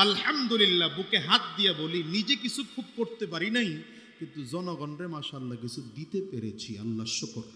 আলহামদুলিল্লাহ বুকে হাত দিয়ে বলি, নিজে কিছু খুব করতে পারি নাই, কিন্তু জনগণরে মাশাআল্লাহ কিছু দিতে পেরেছি, আল্লাহ শুকর।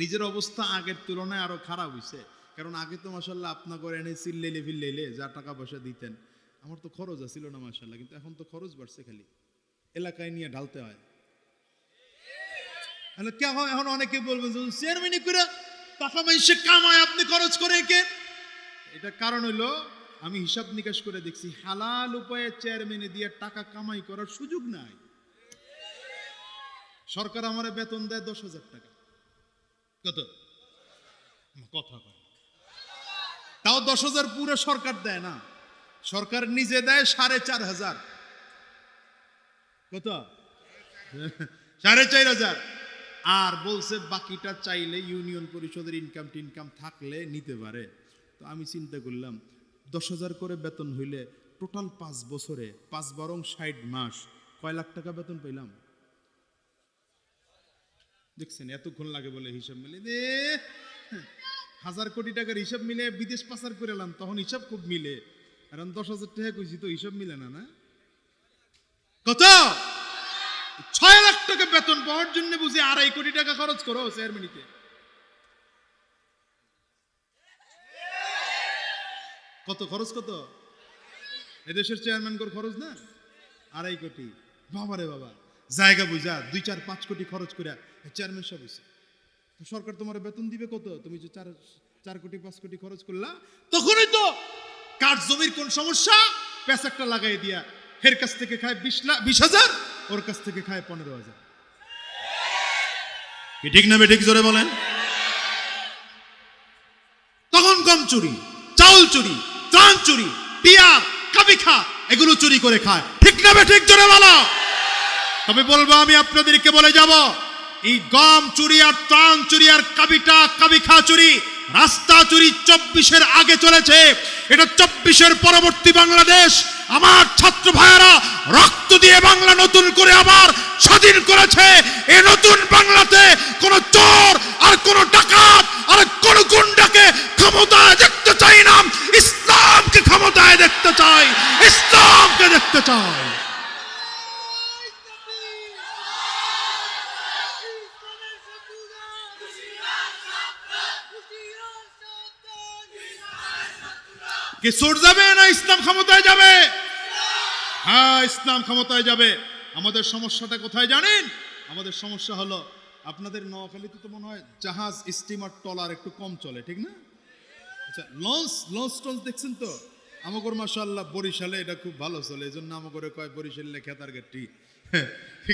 নিজের অবস্থা আগের তুলনায় আরো খারাপ হয়েছে, কারণ আগে তো মাশাআল্লাহ আপনা করে এনে চিল্লেলে ফিল্লেলে যা টাকা পয়সা দিতেন, আমার তো খরচ ছিল না মাশাআল্লাহ, কিন্তু এখন তো খরচ বাড়ছে, খালি এলাকায় নিয়ে ঢালতে হয়। এখন অনেকে বলবেন চেয়ারম্যানি করে টাকা মানুষে কামায়, আপনি খরচ করে কেন? এটা কারণ হইলো আমি হিসাব নিকাশ করে দেখছি, হালাল উপায়ে চেয়ারম্যানে দিয়ে টাকা কামাই করার সুযোগ নাই। সরকার আমার বেতন দেয় 10,000 টাকা। কত কথা কয়, তাও 10,000 পুরো সরকার দেয় না, সরকার নিজে দেয় 4,500। কত? 4,500। আর বলছে বাকিটা চাইলে ইউনিয়ন পরিষদের ইনকাম থাকলে নিতে পারে। তো আমি চিন্তা করলাম 10,000 করে বেতন হইলে টোটাল 5 বছরে 5 বরং 60 মাস কয় লাখ টাকা বেতন পেলাম? দেখছেন এতক্ষণ লাগে বলে হিসাব মিলে 1,000 কোটি টাকার হিসাব মিলে বিদেশ পাচার করে এলাম, তখন হিসাব খুব মিলে। কারণ 10,000 টাকা কইছি তো হিসাব মিলে না। না কত? 6 লাখ টাকা বেতন পাওয়ার জন্য বুঝি 2.5 কোটি টাকা খরচ করো চেয়ারম্যানিতে। কত খরচ? কত এদেশের চেয়ারম্যান কর খরচ না 2.5 কোটি। বাবারে বাবা, জায়গা বুঝা 2, 4, 5 কোটি খরচ করে চেয়ারম্যান সব হয়েছে। তো সরকার তোমার বেতন দিবে কত? তুমি যে 4 কোটি 5 কোটি খরচ করলা, তখনই তো কাঠ জমির কোন সমস্যা, প্যাস একটা লাগাই দিয়া এর কাছ থেকে খায় 20,000, ওর কাছ থেকে খায় 15,000। কি ঠিক না ঠিক জোরে বলেন? তখন গম চুরি, চাউল চুরি, ত্রাণ চুরি, পিয়াজ, কাবিখা এগুলো চুরি করে খায়। ঠিক না ঠিক জোরে বলো। তবে বলবো আমি আপনাদেরকে বলে যাব, এই গম চুরি আর ত্রাণ চুরি আর কাবিখা চুরি, রাস্তা চুরি 24-এর আগে চলেছে। এটা 24-এর পরবর্তী বাংলাদেশ। আমার ছাত্র ভাইয়েরা রক্ত দিয়ে বাংলা নতুন করে আবার স্বাধীন করেছে। এই নতুন বাংলাতে কোন চোর আর কোন ডাকাত আর কোন গুন্ডাকে ক্ষমতায় দেখতে চাই না, ইসলামকে ক্ষমতায় দেখতে চাই, ইসলামকে দেখতে চাই। কে চোর যাবে না ইসলাম ক্ষমতায় যাবে? হ্যাঁ, ইসলাম ক্ষমতায় যাবে। আমাদের সমস্যাটা কোথায় জানেন? আমাদের সমস্যা হলো আপনাদের নোয়াখালীতে তো মনে হয় জাহাজ, স্টিমার, ট্রলার একটু কম চলে, ঠিক না? আচ্ছা, লঞ্চ দেখছেন তো? আমাগর মাশাআল্লাহ বরিশালে এটা খুব ভালো চলে, এই জন্য আমাগরে কয় বরিশালে খেতার গাটি।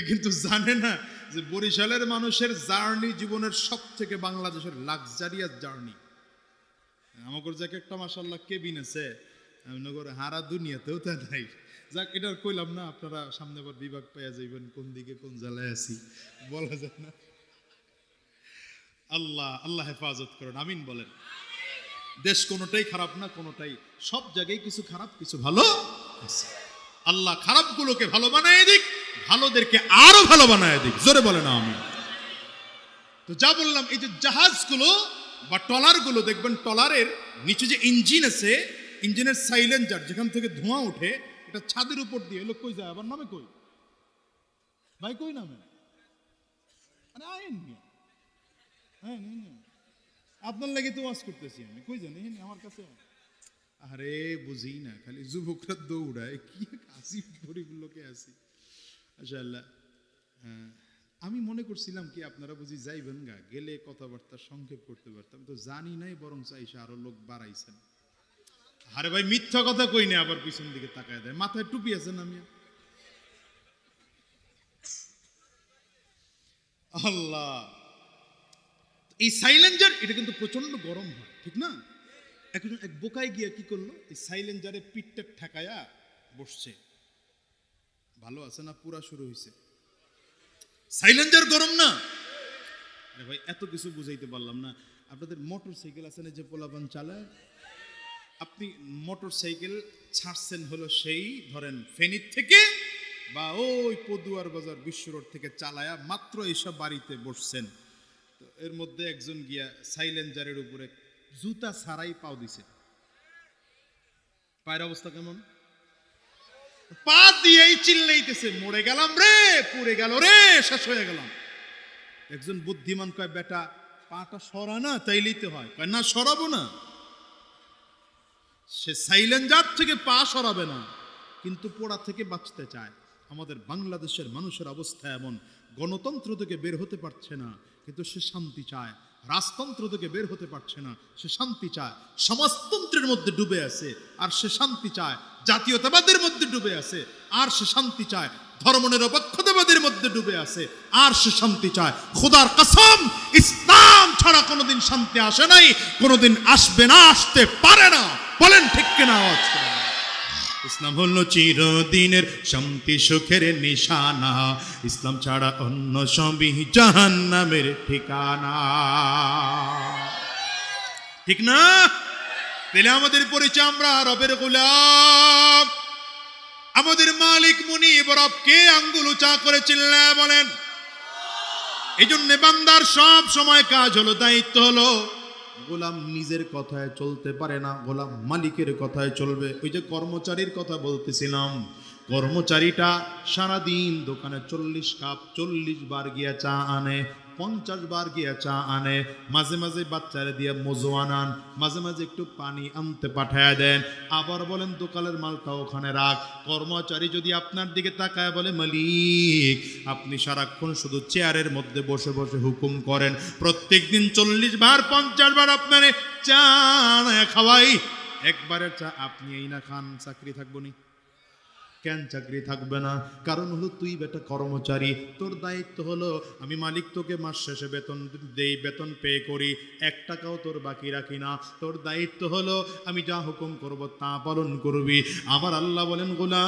কিন্তু জানে না যে বরিশালের মানুষের জার্নি জীবনের সব থেকে বাংলাদেশের লাক্সারিয়াস জার্নি। আমাগর যাকে একটা মাশাআল্লাহ কেবিন আছে, নগর হারা দুনিয়াতেও তা নাই। যাক, এটা কইলাম না, আপনারা সামনে আবার বিভাগ পাইয়া যাইবেন কোন দিকে কোন জেলায় আছি, বলা যায় না। আল্লাহ হেফাজত করেন, আমিন বলেন। দেশ কোনোটাই খারাপ না, কোনোটাই, সব জায়গায় কিছু খারাপ কিছু ভালো আছে। আল্লাহ খারাপগুলোকে ভালো বানায় দিক, ভালোদেরকে আরো ভালো বানায় দিক, জোরে বলেন আমিন। তো যা বললাম, এই যে জাহাজগুলো বা ট্রলারগুলো দেখবেন, ট্রলারের নিচে যে ইঞ্জিন আছে, ইঞ্জিনের সাইলেন্সার যেখান থেকে ধোঁয়া ওঠে, এটা ছাদের উপর দিয়ে লোক কই যায়, আবার নামে কই ভাই, কই নামে? আরে আইন আপনার লাগে তো ওয়াজ করতেছি আমি, কই জানি আমার কাছে। আরে বুঝি না, খালি যুবকরা দৌড়ায়, কি আসিফ গরিব লোকে আসি। মাশাআল্লাহ। আমি মনে করছিলাম কি আপনারা বুঝি যাইবেন গা, গেলে কথাবার্তা সংক্ষেপ করতে পারতাম, তো জানি নাই, বরং চাইছে আরো লোক বাড়াইছেন। আরে ভাই মিথ্যা কথা কই না, আবার পিছন দিকে তাকায় দেয়, মাথায় টুপি আছে না মিয়া? আল্লাহ, এই সাইলেন্সার এটা কিন্তু প্রচন্ড গরম হয়, ঠিক না? এক বোকায় গিয়া কি করলো, এই সাইলেন্সারে পিঠটা ঠেকায়া বসছে। ভালো আছে না? পুরা শুরু হয়েছে। সাইলেন্সার গরম না? আরে ভাই এত কিছু বুঝাইতে পারলাম না। আপনাদের মোটর সাইকেল আছে না, যে পোলাপান চালায়, আপনি মোটর সাইকেল ছাড়ছেন হলো সেই ধরেন ফেনীর থেকে বা ওই পদুয়ার বাজার বিশ্ব রোড থেকে চালায়া মাত্র এসব বাড়িতে বসছেন, তো এর মধ্যে একজন গিয়া সাইলেন্সারের উপরে জুতা ছাড়াই পাও দিছে। পায়ের অবস্থা কেমন? পা দিয়েই চিল্লাইতেছে, মরে গেলাম রে, পুড়ে গেল রে, শেষ হয়ে গেলাম। একজন বুদ্ধিমান কয়, বেটা পাটা সরা না, তাইলেই তো হয়। কয় না, সরাবো না। সে সাইলেঞ্জার থেকে পা সরাবে না, কিন্তু পোড়া থেকে বাঁচতে চায়। আমাদের বাংলাদেশের মানুষের অবস্থা এমন, গণতন্ত্র থেকে বের হতে পারছে না, কিন্তু সে শান্তি চায়। রাজতন্ত্র থেকে বের হতে পারছে না, সে শান্তি চায়। সমাজতন্ত্রের মধ্যে ডুবে আছে আর সে শান্তি চায়। জাতীয়তাবাদের মধ্যে ডুবে আছে আর সে শান্তি চায়। ধর্মনিরপেক্ষতাবাদের মধ্যে ডুবে আছে আর সে শান্তি চায়। খোদার কসম, ইসলাম ছাড়া কোনোদিন শান্তি আসে নাই, কোনোদিন আসবে না, আসতে পারে না। বলেন ঠিক কিনা? আওয়াজ করে। ইসলাম হলো চিরদিনের শান্তি সুখের নিশানা, ইসলাম ছাড়া অন্য সবই জাহান্নামের ঠিকানা। ঠিক না? তাহলে আমাদের পরিচয়, আমরা রবের গোলাম। আমাদের মালিক মুনিব রবকে আঙ্গুল উঁচা করে চিল্লা বলেন। এই জন্য বান্দার সব সময় কাজ হলো, দায়িত্ব হলো, গোলাম নিজের কথায় চলতে পারে না, গোলাম মালিকের কথায় চলবে। ওই যে কর্মচারীর কথা বলতেছিলাম, কর্মচারীটা সারাদিন দোকানে 40 কাপ 40 বার গিয়া চা আনে, 50 বার গিয়া চা আনে, মাঝে মাঝে বাচ্চারা দিয়ে মজু আনান, মাঝে মাঝে একটু পানি আনতে পাঠায় দেন, আবার বলেন দোকানের মালটা ওখানে রাখ। কর্মচারী যদি আপনার দিকে তাকায় বলে, মালিক আপনি সারাক্ষণ শুধু চেয়ারের মধ্যে বসে বসে হুকুম করেন, প্রত্যেক দিন 40 বার 50 বার আপনারে চা খাওয়াই, একবারের চা আপনি এই না খান, চাকরি থাকবো নি? কেন চাকরি থাকবে না? কারণ হলো তুই বেটা কর্মচারী, তোর দায়িত্ব হলো আমি মালিক তোকে মাস শেষে বেতন দেই, বেতন পে করি, 1 টাকাও তোর বাকি রাখি না। তোর দায়িত্ব হলো আমি যা হুকুম করব তা পালন করবি। আমার আল্লাহ বলেন, গোলাম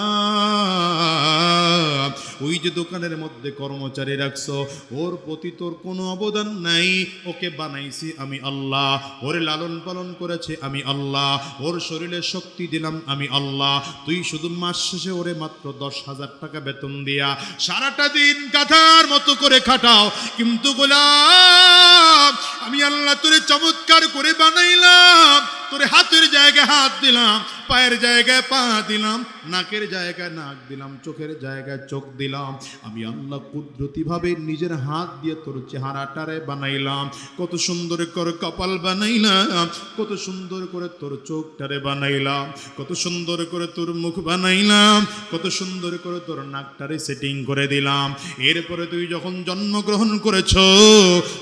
ওই যে দোকানের মধ্যে কর্মচারী রাখছো, ওর প্রতি তোর কোনো অবদান নাই, ওকে বানাইছি আমি আল্লাহ, ওরে লালন পালন করেছে আমি আল্লাহ, ওর শরীরে শক্তি দিলাম আমি আল্লাহ। তুই শুধু মাস শেষে ওরে মাত্র 10,000 টাকা বেতন দিয়া সারাটা দিন গাধার মতো করে খাটাও, কিন্তু গোলাম আমি আল্লাহ তোরে চমৎকার করে বানাইলাম, তোরে হাতের জায়গায় হাত দিলাম, পায়ের জায়গায় পা দিলাম, নাকের জায়গায় নাক দিলাম, চোখের জায়গায় চোখ দিলাম। আমি আল্লাহ কুদরতি ভাবে নিজের হাত দিয়ে তোর চেহারাটারে বানাইলাম, কত সুন্দর করে কপাল বানাইলাম, কত সুন্দর করে তোর চোখটারে বানাইলাম, কত সুন্দর করে তোর মুখ বানাইলাম, কত সুন্দর করে তোর নাকটারে সেটিং করে দিলাম। এরপরে তুই যখন জন্মগ্রহণ করেছো,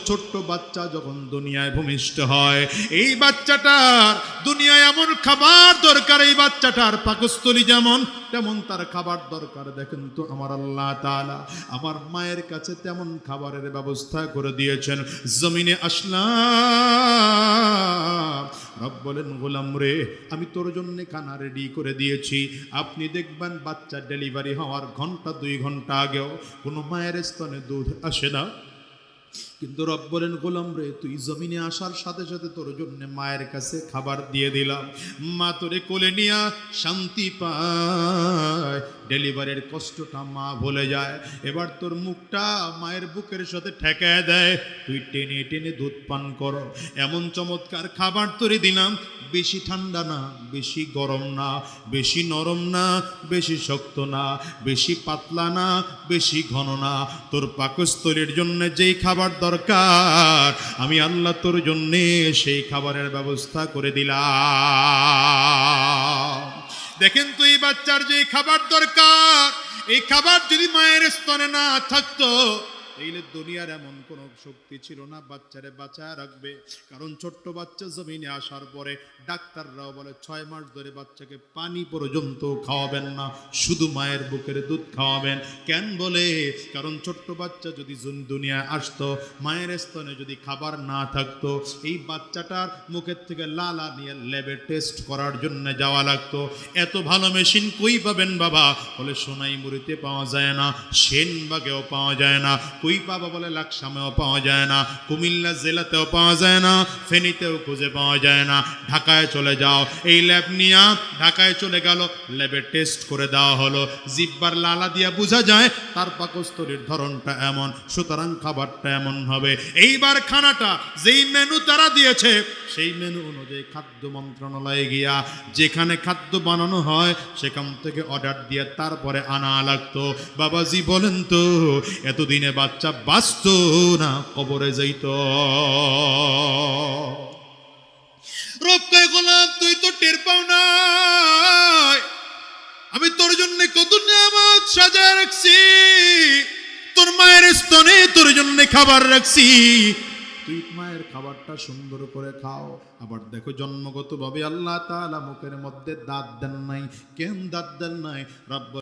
ছোট্ট বাচ্চা যখন দুনিয়ায় ভূমিষ্ঠ হয়, এই বাচ্চাটার দুনিয়ায় এমন খাবার দরকার, এই বাচ্চাটার পাকস্থলী যেমন তেমন তার খাবার দরকার। দেখেন তো আমার আল্লাহ তাআলা আমার মায়ের কাছে তেমন খাবারের ব্যবস্থা করে দিয়েছেন। জমিনে আসলাম, রব বলেন, গোলাম রে আমি তোর জন্য খানা রেডি করে দিয়েছি। আপনি দেখবেন বাচ্চা ডেলিভারি হওয়ার ঘন্টা 2 ঘন্টা আগেও কোনো মায়ের স্তনে দুধ আসে না, কিন্তু রব বলেন, গোলাম রে তুই জমিনে আসার সাথে সাথে তোর জন্য মায়ের কাছে খাবার দিয়ে দিলাম। মা তোরে কোলে নিয়া শান্তি পায়, ডেলিভারির কষ্টটা মা ভুলে যায়। এবার তোর মুখটা মায়ের বুকের সাথে ঠেকায় দেয়, তুই টেনে টেনে দুধ পান কর। এমন চমৎকার খাবার তোরে দিলাম, বেশি ঠান্ডা না, বেশি গরম না, বেশি নরম না, বেশি শক্ত না, বেশি পাতলা না, বেশি ঘন না। তোর পাকস্থলীর জন্য যেই খাবার দরকার আমি আল্লাহ তোর জন্য সেই খাবারের ব্যবস্থা করে দিলাম। দেখেন তো এই বাচ্চার যে খাবার দরকার, এই খাবার যদি মায়ের স্তনে না থাকতো, এইলে দুনিয়ার এমন কোন শক্তি ছিল না বাচ্চারে বাঁচায় রাখবে। কারণ ছোট্ট বাচ্চা জমিনে আসার পরে ডাক্তাররাও বলে 6 মাস ধরে বাচ্চাকে পানি পর্যন্ত খাওয়াবেন না, শুধু মায়ের বুকের দুধ খাওয়াবেন। কেন বলে? কারণ ছোট্ট বাচ্চা যদি দুনিয়ায় আসতো, মায়ের স্তনে যদি খাবার না থাকতো, এই বাচ্চাটার মুখের থেকে লালা নিয়ে ল্যাবে টেস্ট করার জন্য যাওয়া লাগতো। এত ভালো মেশিন কই পাবেন বাবা? বলে সোনাইমুড়িতে পাওয়া যায় না, সেনবাগেও পাওয়া যায় না, কই পাবা বলে লাকসামেও পাওয়া যায় না, কুমিল্লা জেলাতেও পাওয়া যায় না, ফেনীতেও খুঁজে পাওয়া যায় না। ঢাকায় চলে যাও, এই ল্যাব নিয়ে ঢাকায় চলে গেল, ল্যাবে টেস্ট করে দেওয়া হলো, জিব্বার লালা দিয়া বোঝা যায় তার পাকস্থলীর ধরনটা এমন, সুতরাং খাবারটা এমন হবে। এইবার খানাটা যেই মেনু তারা দিয়েছে সেই মেনু অনুযায়ী খাদ্য মন্ত্রণালয়ে গিয়া যেখানে খাদ্য বানানো হয় সেখান থেকে অর্ডার দিয়ে তারপরে আনা লাগতো। বাবাজি বলেন তো এতদিনে বাচ্চা বাঁচত না কবরে যাইত? রব কয় গোলাম তুই তো টের পাও না, আমি তোর জন্য কত নিয়ামত সাজায় রাখছি, তোর মায়ের স্তনে তোর জন্য খাবার রাখছি, তুই মায়ের খাবারটা সুন্দর করে খাও। আবার দেখো জন্মগতভাবে আল্লাহ তাআলা মুখের মধ্যে দাঁত দেন নাই। কেন দাঁত দেন নাই? রব